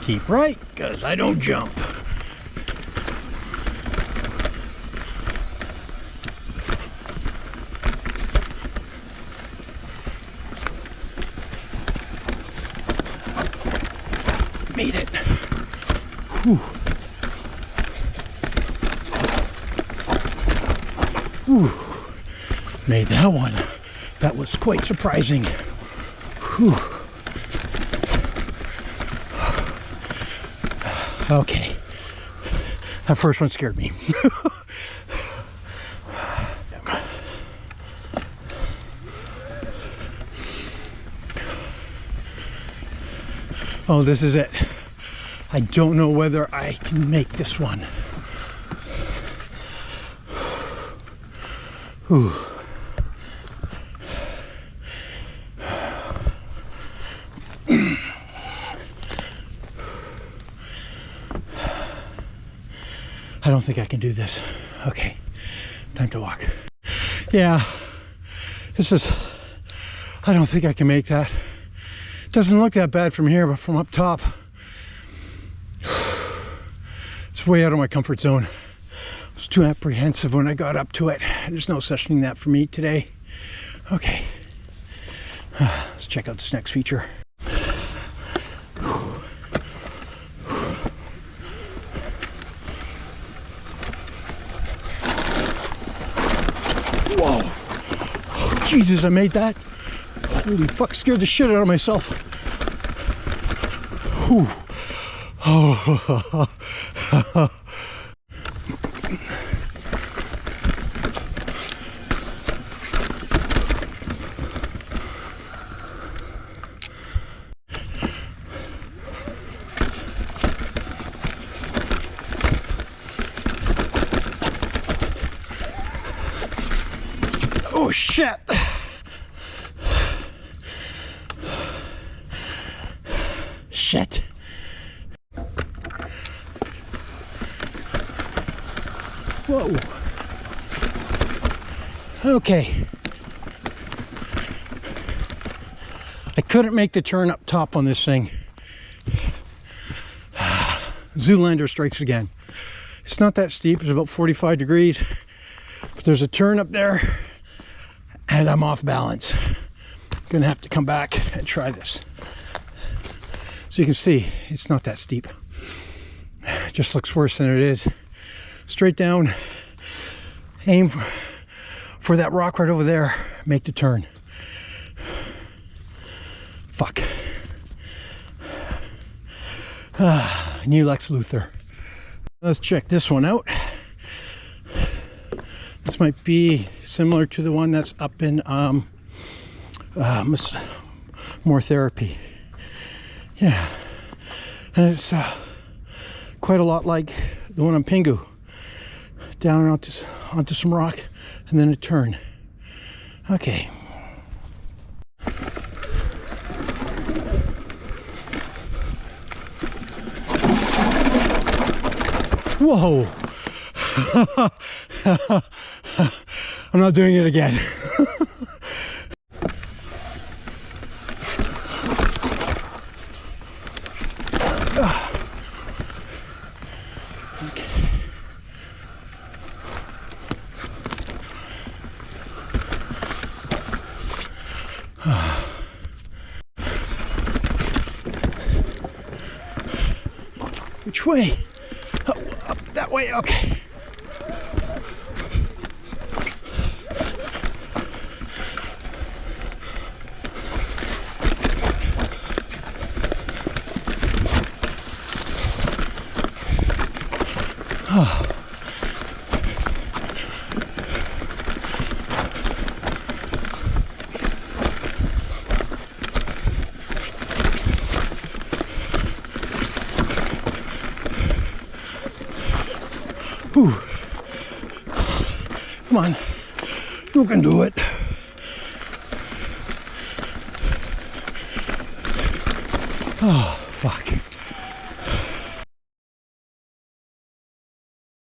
Keep right, because I don't jump. Made it. Whew. Whew. Made that one. That was quite surprising. Whew. Okay. That first one scared me. Oh, this is it. I don't know whether I can make this one. Whew. I don't think I can do this. Okay, time to walk. Yeah, I don't think I can make that. Doesn't look that bad from here, but from up top, it's way out of my comfort zone. I was too apprehensive when I got up to it. There's no such thing that for me today. Okay, let's check out this next feature. Whoa! Oh, Jesus, I made that. Holy fuck, scared the shit out of myself. Whew. Oh. Oh shit! Shit. Whoa. Okay. I couldn't make the turn up top on this thing. Zoolander strikes again. It's not that steep, it's about 45 degrees. But there's a turn up there and I'm off balance. Gonna have to come back and try this. So you can see, it's not that steep. It just looks worse than it is. Straight down, aim for that rock right over there, make the turn. Fuck. New Lex Luthor. Let's check this one out. This might be similar to the one that's up in More Therapy. Yeah, and it's quite a lot like the one on Pingu. Down onto some rock, and then a turn. Okay. Whoa! I'm not doing it again. Which way? Oh, up that way, okay. Oh. Whew. Come on, you can do it. Oh, fuck.